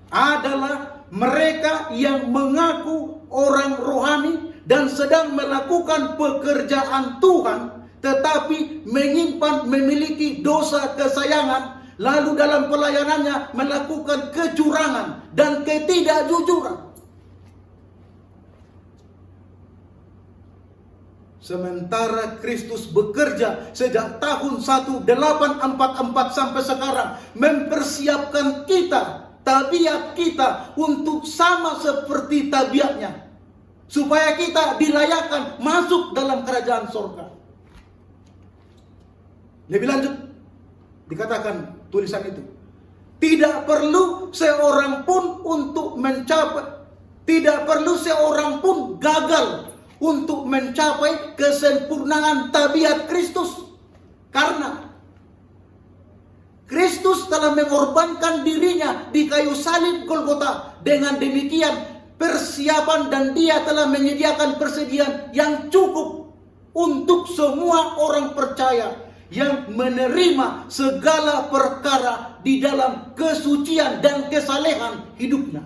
adalah mereka yang mengaku orang rohani dan sedang melakukan pekerjaan Tuhan, tetapi menyimpan, memiliki dosa kesayangan, lalu dalam pelayanannya melakukan kecurangan dan ketidakjujuran. Sementara Kristus bekerja sejak tahun 1844 sampai sekarang, mempersiapkan kita, tabiat kita untuk sama seperti tabiatnya, supaya kita dilayakkan masuk dalam kerajaan surga. Lebih lanjut, dikatakan tulisan itu, tidak perlu seorang pun untuk mencapai, tidak perlu seorang pun gagal untuk mencapai kesempurnaan tabiat Kristus. Karena Kristus telah mengorbankan dirinya di kayu salib Golgota. Dengan demikian persiapan, dan dia telah menyediakan persediaan yang cukup untuk semua orang percaya yang menerima segala perkara di dalam kesucian dan kesalehan hidupnya,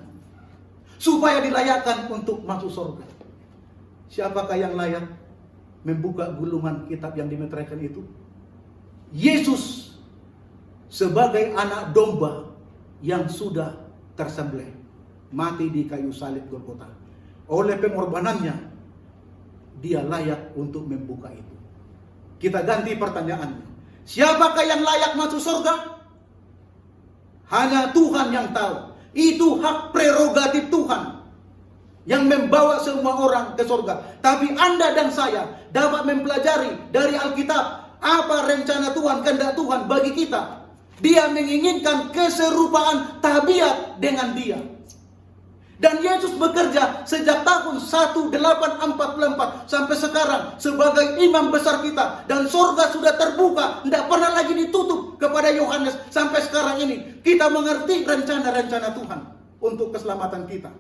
supaya dilayakkan untuk masuk surga. Siapakah yang layak membuka gulungan kitab yang dimeteraikan itu? Yesus sebagai anak domba yang sudah tersembelih, mati di kayu salib Golgota. Oleh pengorbanannya, dia layak untuk membuka itu. Kita ganti pertanyaannya. Siapakah yang layak masuk surga? Hanya Tuhan yang tahu. Itu hak prerogatif Tuhan yang membawa semua orang ke surga. Tapi Anda dan saya dapat mempelajari dari Alkitab apa rencana Tuhan, kehendak Tuhan bagi kita. Dia menginginkan keserupaan tabiat dengan dia. Dan Yesus bekerja sejak tahun 1844 sampai sekarang sebagai imam besar kita. Dan surga sudah terbuka, tidak pernah lagi ditutup kepada Yohanes. Sampai sekarang ini kita mengerti rencana-rencana Tuhan untuk keselamatan kita.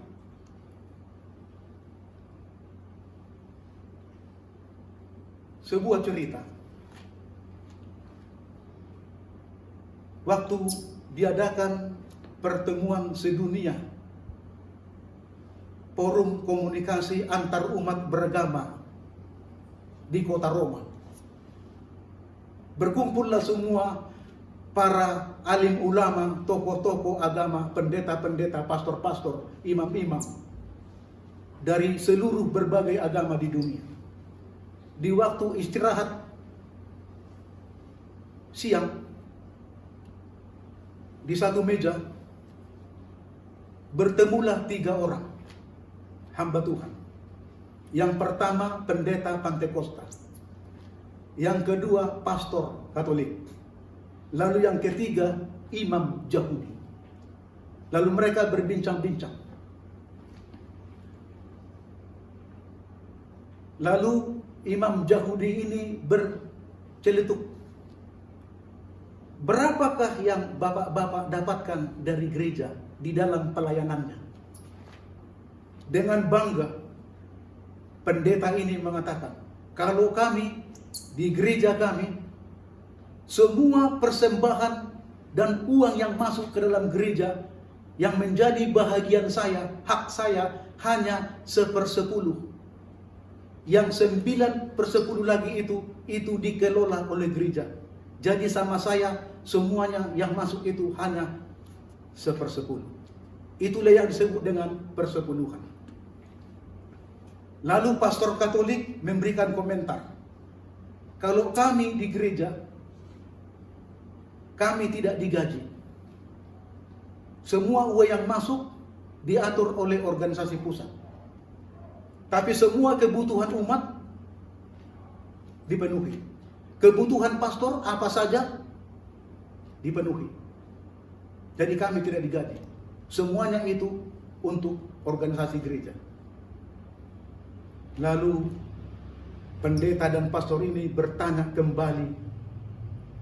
Sebuah cerita. Waktu diadakan pertemuan sedunia, forum komunikasi antar umat beragama di kota Roma, berkumpullah semua para alim ulama, tokoh-tokoh agama, pendeta-pendeta, pastor-pastor, imam-imam dari seluruh berbagai agama di dunia. Di waktu istirahat siang, di satu meja bertemulah 3 orang hamba Tuhan. Yang pertama pendeta Pantekosta, yang kedua pastor Katolik, lalu yang ketiga imam Yahudi. Lalu mereka berbincang-bincang. Lalu imam Yahudi ini berceletuk, Berapakah yang bapak-bapak dapatkan dari gereja di dalam pelayanannya? Dengan bangga, pendeta ini mengatakan, kalau kami di gereja kami, semua persembahan dan uang yang masuk ke dalam gereja yang menjadi bahagian saya, hak saya hanya 1/10. Yang 9/10 lagi itu dikelola oleh gereja. Jadi sama saya semuanya yang masuk itu hanya 1/10. Itulah yang disebut dengan persepuluhan. Lalu pastor Katolik memberikan komentar. Kalau kami di gereja, kami tidak digaji. Semua uang yang masuk diatur oleh organisasi pusat. Tapi semua kebutuhan umat dipenuhi. Kebutuhan pastor apa saja dipenuhi. Jadi kami tidak digaji. Semuanya itu untuk organisasi gereja. Lalu pendeta dan pastor ini bertanya kembali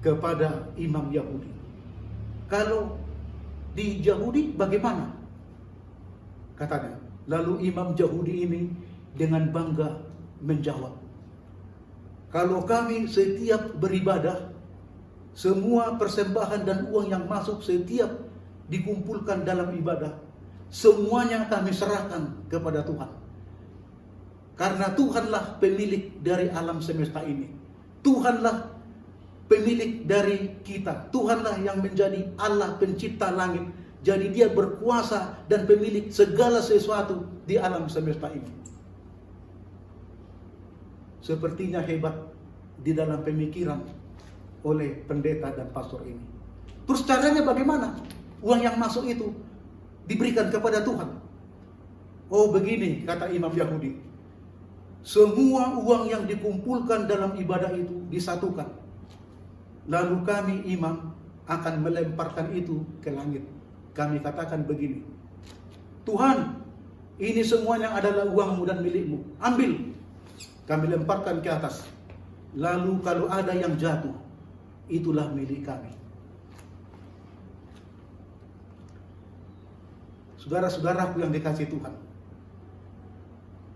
kepada imam Yahudi. Kalau di Yahudi bagaimana? Katanya. Lalu imam Yahudi ini dengan bangga menjawab, kalau kami setiap beribadah, semua persembahan dan uang yang masuk setiap dikumpulkan dalam ibadah, semuanya kami serahkan kepada Tuhan. Karena Tuhanlah pemilik dari alam semesta ini. Tuhanlah pemilik dari kita. Tuhanlah yang menjadi Allah pencipta langit. Jadi dia berkuasa dan pemilik segala sesuatu di alam semesta ini. Sepertinya hebat di dalam pemikiran oleh pendeta dan pastor ini. Terus caranya bagaimana? Uang yang masuk itu diberikan kepada Tuhan. Oh begini, kata imam Yahudi. Semua uang yang dikumpulkan dalam ibadah itu disatukan. Lalu kami imam akan melemparkan itu ke langit. Kami katakan begini, Tuhan, ini semuanya adalah uangmu dan milikmu. Ambil. Kami lemparkan ke atas. Lalu kalau ada yang jatuh, itulah milik kami. Saudara-saudaraku yang dikasihi Tuhan,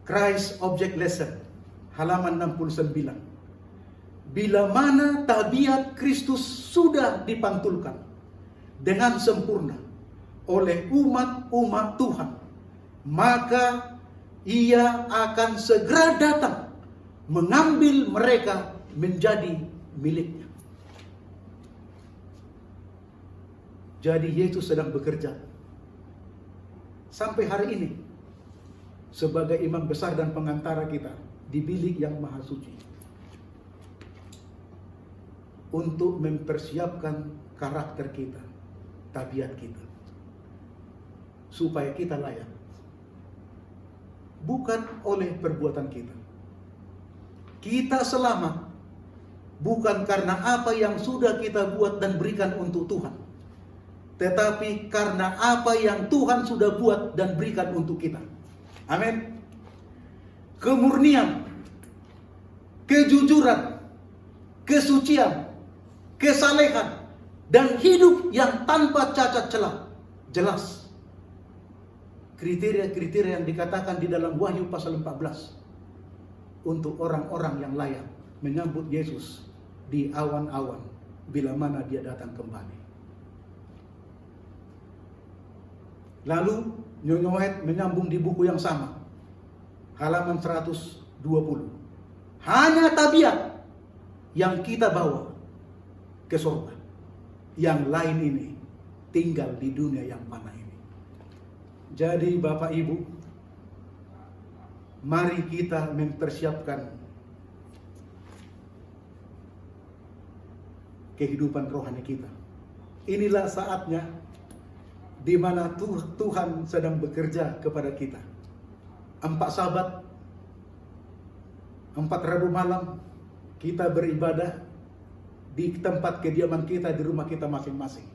Christ Object Lesson, halaman 69. Bila mana tabiat Kristus sudah dipantulkan dengan sempurna oleh umat-umat Tuhan, maka Ia akan segera datang mengambil mereka menjadi miliknya. Jadi Yesus sedang bekerja sampai hari ini sebagai imam besar dan pengantara kita di bilik yang maha suci untuk mempersiapkan karakter kita, tabiat kita, supaya kita layak. Bukan oleh perbuatan kita. Kita selamat bukan karena apa yang sudah kita buat dan berikan untuk Tuhan, tetapi karena apa yang Tuhan sudah buat dan berikan untuk kita. Amin. Kemurnian, kejujuran, kesucian, kesalehan, dan hidup yang tanpa cacat celah. Jelas kriteria-kriteria yang dikatakan di dalam Wahyu pasal 14 untuk orang-orang yang layak menyambut Yesus di awan-awan bila mana dia datang kembali. Lalu Nyonya White menyambung di buku yang sama, halaman 120. Hanya tabiat yang kita bawa ke surga, yang lain ini tinggal di dunia yang mana ini. Jadi Bapak Ibu, mari kita mempersiapkan kehidupan rohani kita. Inilah saatnya di mana Tuhan sedang bekerja kepada kita. 4 Sabat, 4 Rabu malam kita beribadah di tempat kediaman kita, di rumah kita masing-masing.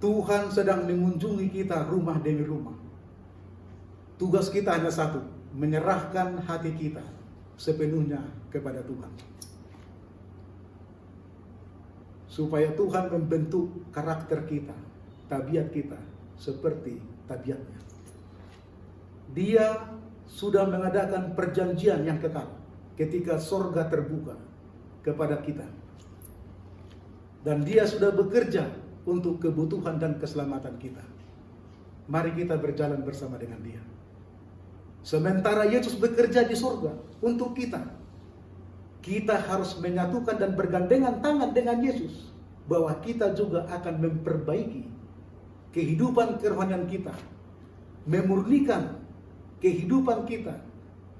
Tuhan sedang mengunjungi kita rumah demi rumah. Tugas kita hanya satu, menyerahkan hati kita sepenuhnya kepada Tuhan. supaya Tuhan membentuk karakter kita, tabiat kita seperti tabiatnya. Dia sudah mengadakan perjanjian yang kekal ketika sorga terbuka kepada kita. Dan dia sudah bekerja untuk kebutuhan dan keselamatan kita. Mari kita berjalan bersama dengan dia. Sementara Yesus bekerja di sorga untuk kita, kita harus menyatukan dan bergandengan tangan dengan Yesus, bahwa kita juga akan memperbaiki kehidupan kerohanian kita, memurnikan kehidupan kita,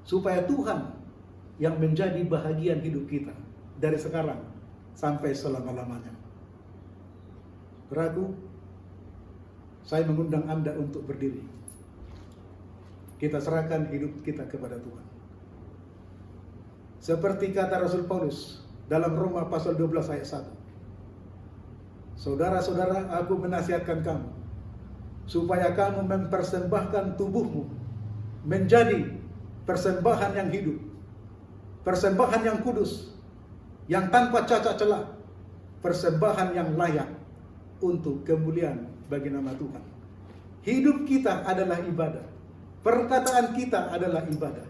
supaya Tuhan yang menjadi bahagian hidup kita dari sekarang sampai selama-lamanya. Ragu, saya mengundang Anda untuk berdiri. Kita serahkan hidup kita kepada Tuhan. Seperti kata Rasul Paulus dalam Roma pasal 12 ayat 1. Saudara-saudara, aku menasihatkan kamu supaya kamu mempersembahkan tubuhmu menjadi persembahan yang hidup, persembahan yang kudus, yang tanpa cacat celah, persembahan yang layak untuk kemuliaan bagi nama Tuhan. Hidup kita adalah ibadah, perkataan kita adalah ibadah,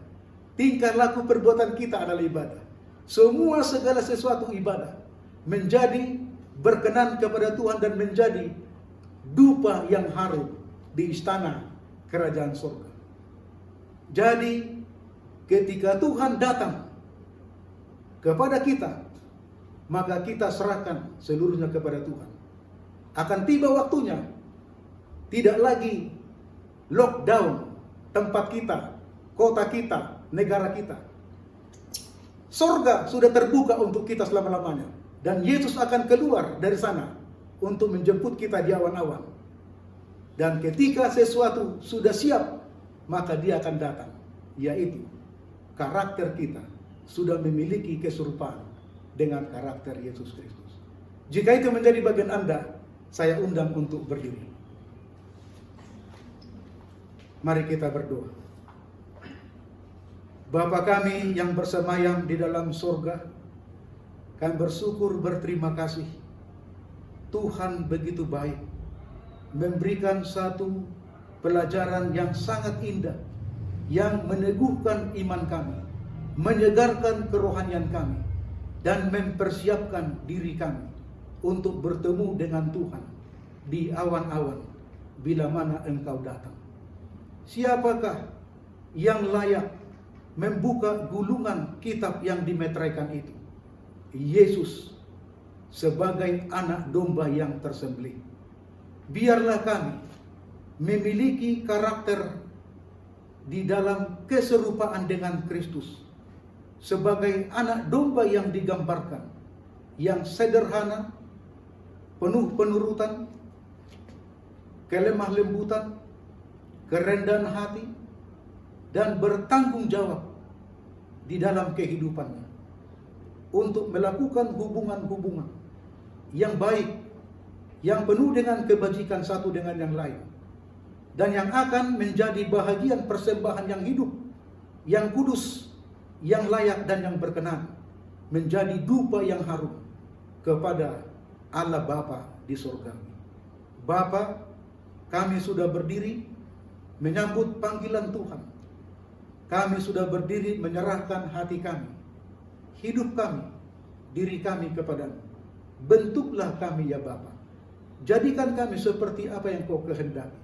tingkah laku perbuatan kita adalah ibadah. Semua segala sesuatu ibadah, menjadi berkenan kepada Tuhan dan menjadi dupa yang harum di istana kerajaan surga. Jadi ketika Tuhan datang kepada kita, maka kita serahkan seluruhnya kepada Tuhan. Akan tiba waktunya, tidak lagi lockdown tempat kita, kota kita, negara kita. Sorga sudah terbuka untuk kita selama-lamanya. Dan Yesus akan keluar dari sana untuk menjemput kita di awan-awan. Dan ketika sesuatu sudah siap, maka dia akan datang. Yaitu karakter kita sudah memiliki keserupaan dengan karakter Yesus Kristus. Jika itu menjadi bagian Anda, saya undang untuk berdiri. Mari kita berdoa. Bapa kami yang bersemayam di dalam surga, kami bersyukur, berterima kasih. Tuhan begitu baik, memberikan satu pelajaran yang sangat indah, yang meneguhkan iman kami, menyegarkan kerohanian kami, dan mempersiapkan diri kami untuk bertemu dengan Tuhan di awan-awan bila mana Engkau datang. Siapakah yang layak membuka gulungan kitab yang dimeteraikan itu? Yesus sebagai anak domba yang tersembelih. Biarlah kami memiliki karakter di dalam keserupaan dengan Kristus sebagai anak domba yang digambarkan, yang sederhana, penuh penurutan, kelemah lembutan, kerendahan hati, dan bertanggung jawab di dalam kehidupannya untuk melakukan hubungan-hubungan yang baik, yang penuh dengan kebajikan satu dengan yang lain, dan yang akan menjadi bahagian persembahan yang hidup, yang kudus, yang layak dan yang berkenan, menjadi dupa yang harum kepada Allah Bapa di surga. Bapa, kami sudah berdiri menyambut panggilan Tuhan. Kami sudah berdiri menyerahkan hati kami, hidup kami, diri kami kepadamu. Bentuklah kami ya Bapa. Jadikan kami seperti apa yang Kau kehendaki.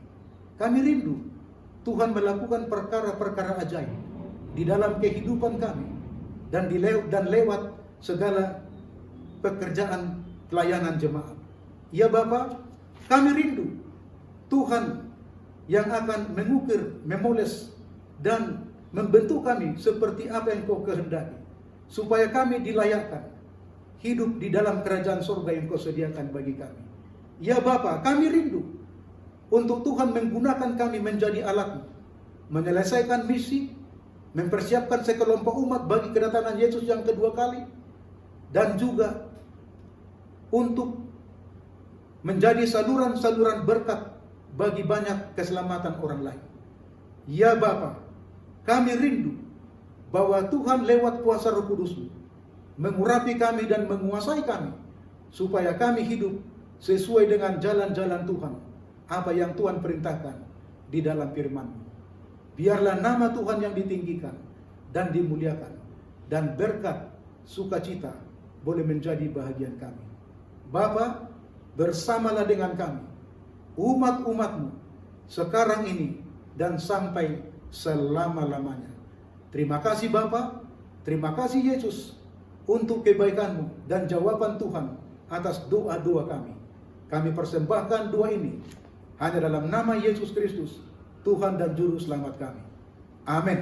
Kami rindu Tuhan melakukan perkara-perkara ajaib di dalam kehidupan kami dan lewat segala pekerjaan pelayanan jemaat. Ya Bapa, kami rindu Tuhan yang akan mengukir, memoles dan membentuk kami seperti apa yang Kau kehendaki, supaya kami dilayakkan hidup di dalam kerajaan surga yang Kau sediakan bagi kami. Ya Bapa, kami rindu untuk Tuhan menggunakan kami menjadi alat-Mu, menyelesaikan misi, mempersiapkan sekelompok umat bagi kedatangan Yesus yang kedua kali, dan juga untuk menjadi saluran-saluran berkat bagi banyak keselamatan orang lain. Ya Bapa, kami rindu bahwa Tuhan lewat kuasa Roh Kudus-Mu mengurapi kami dan menguasai kami supaya kami hidup sesuai dengan jalan-jalan Tuhan, apa yang Tuhan perintahkan di dalam firman-Mu. Biarlah nama Tuhan yang ditinggikan dan dimuliakan, dan berkat sukacita boleh menjadi bahagian kami. Bapa, bersamalah dengan kami, umat-umat-Mu, sekarang ini dan sampai selama-lamanya. Terima kasih Bapa, terima kasih Yesus, untuk kebaikan-Mu dan jawaban Tuhan atas doa-doa kami. Kami persembahkan doa ini hanya dalam nama Yesus Kristus, Tuhan dan Juru Selamat kami. Amin.